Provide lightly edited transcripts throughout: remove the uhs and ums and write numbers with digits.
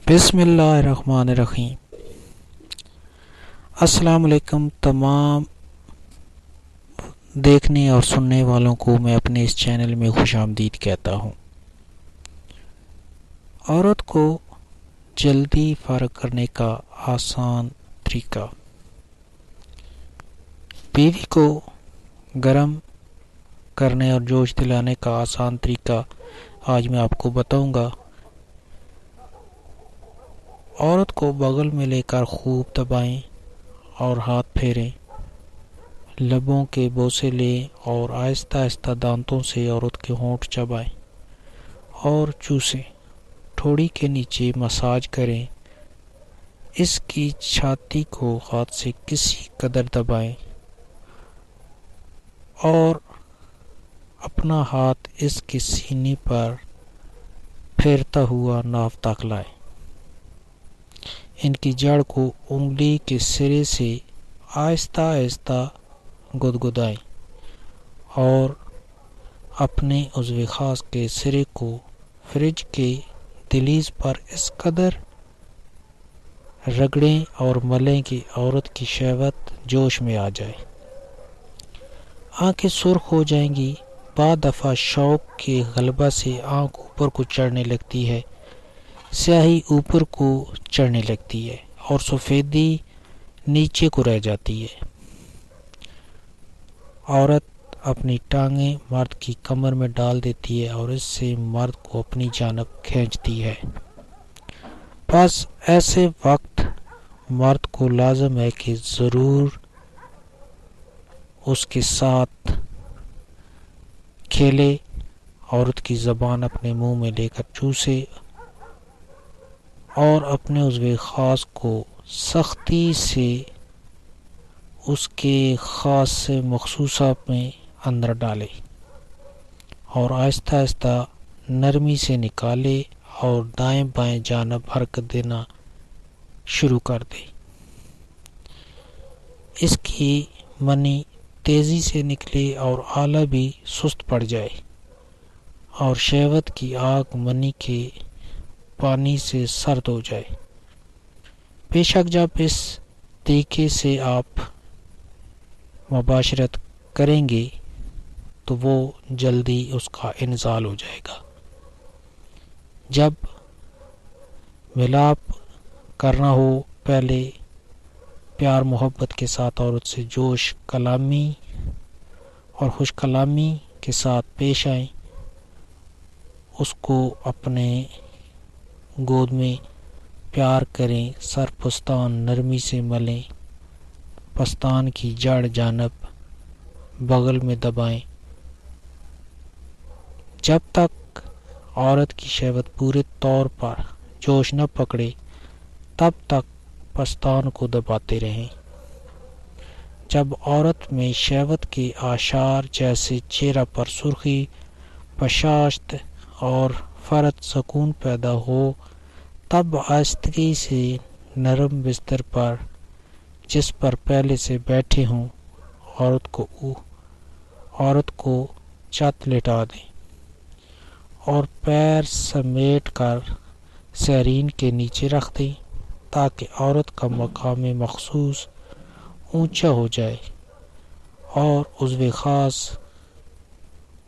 بسم اللہ الرحمن الرحیم۔ السلام علیکم تمام دیکھنے اور سننے والوں کو میں اپنے اس چینل میں خوش آمدید کہتا ہوں۔ عورت کو جلدی فارغ کرنے کا آسان طریقہ۔ بیوی کو گرم کرنے اور جوش دلانے کا آسان طریقہ آج میں آپ کو بتاؤں گا۔ عورت کو بغل میں لے کر خوب دبائیں اور ہاتھ پھیریں، لبوں کے بوسے لیں اور آہستہ آہستہ دانتوں سے عورت کے ہونٹ چبائیں اور چوسیں۔ ٹھوڑی کے نیچے مساج کریں، اس کی چھاتی کو ہاتھ سے کسی قدر دبائیں اور اپنا ہاتھ اس کے سینے پر پھیرتا ہوا ناف تک لائیں۔ ان کی جڑ کو انگلی کے سرے سے آہستہ آہستہ گدگدائیں اور اپنے عضو خاص کے سرے کو فریج کے دہلیز پر اس قدر رگڑیں اور ملیں کہ عورت کی شہوت جوش میں آ جائے۔ آنکھیں سرخ ہو جائیں گی۔ بعض دفعہ شوق کے غلبہ سے آنکھ اوپر کو چڑھنے لگتی ہے، سیاہی اوپر کو چڑھنے لگتی ہے اور سفیدی نیچے کو رہ جاتی ہے۔ عورت اپنی ٹانگیں مرد کی کمر میں ڈال دیتی ہے اور اس سے مرد کو اپنی جانب کھینچتی ہے۔ بس ایسے وقت مرد کو لازم ہے کہ ضرور اس کے ساتھ کھیلے، عورت کی زبان اپنے منہ میں لے کر چوسے اور اپنے عضو خاص کو سختی سے اس کے خاص سے مخصوصہ میں اندر ڈالے اور آہستہ آہستہ نرمی سے نکالے اور دائیں بائیں جانب حرکت دینا شروع کر دے۔ اس کی منی تیزی سے نکلے اور آلہ بھی سست پڑ جائے اور شہوت کی آگ منی کے پانی سے سرد ہو جائے۔ بے شک جب اس طریقے سے آپ مباشرت کریں گے تو وہ جلدی اس کا انزال ہو جائے گا۔ جب ملاپ کرنا ہو، پہلے پیار محبت کے ساتھ عورت سے جوش کلامی اور خوش کلامی کے ساتھ پیش آئیں۔ اس کو اپنے گود میں پیار کریں، سر پستان نرمی سے ملیں، پستان کی جڑ جانب بغل میں دبائیں۔ جب تک عورت کی شہوت پورے طور پر جوش نہ پکڑے تب تک پستان کو دباتے رہیں۔ جب عورت میں شہوت کے آثار جیسے چہرہ پر سرخی، بشاشت اور فرط سکون پیدا ہو تب آہستگی سے نرم بستر پر جس پر پہلے سے بیٹھے ہوں عورت کو چت لٹا دیں اور پیر سمیٹ کر سیرین کے نیچے رکھ دیں تاکہ عورت کا مقام مخصوص اونچا ہو جائے اور عضو خاص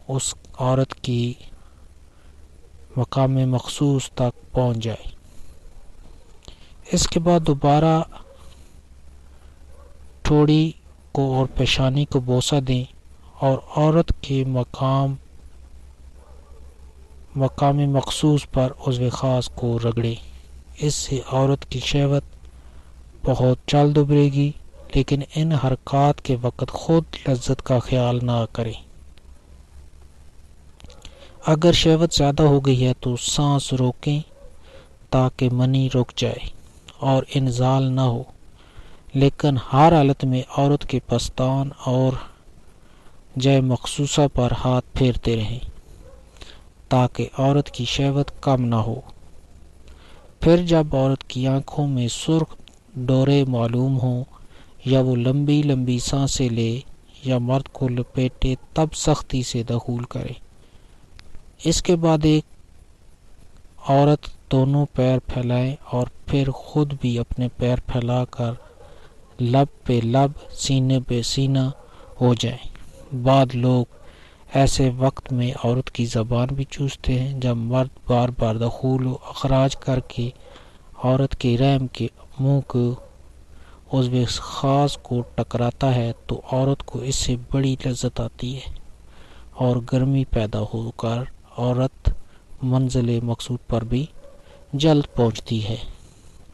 اس عورت کی مقام مخصوص تک پہنچ جائے۔ اس کے بعد دوبارہ ٹھوڑی کو اور پیشانی کو بوسہ دیں اور عورت کے مقام مخصوص پر عضو خاص کو رگڑیں۔ اس سے عورت کی شہوت بہت جلد ابھرے گی، لیکن ان حرکات کے وقت خود لذت کا خیال نہ کریں۔ اگر شہوت زیادہ ہو گئی ہے تو سانس روکیں تاکہ منی رک جائے اور انزال نہ ہو، لیکن ہر حالت میں عورت کے پستان اور جے مخصوصہ پر ہاتھ پھیرتے رہیں تاکہ عورت کی شہوت کم نہ ہو۔ پھر جب عورت کی آنکھوں میں سرخ ڈورے معلوم ہوں یا وہ لمبی لمبی سانسیں لے یا مرد کو لپیٹے تب سختی سے دخول کریں۔ اس کے بعد ایک عورت دونوں پیر پھیلائے اور پھر خود بھی اپنے پیر پھیلا کر لب پہ لب سینے پہ سینہ ہو جائیں۔ بعض لوگ ایسے وقت میں عورت کی زبان بھی چوستے ہیں۔ جب مرد بار بار دخول و اخراج کر کے عورت کے رحم کے منہ کو عضو خاص کو ٹکراتا ہے تو عورت کو اس سے بڑی لذت آتی ہے اور گرمی پیدا ہو کر عورت منزل مقصود پر بھی جلد پہنچتی ہے۔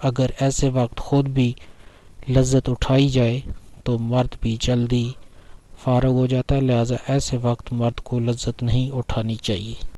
اگر ایسے وقت خود بھی لذت اٹھائی جائے تو مرد بھی جلدی فارغ ہو جاتا ہے، لہذا ایسے وقت مرد کو لذت نہیں اٹھانی چاہیے۔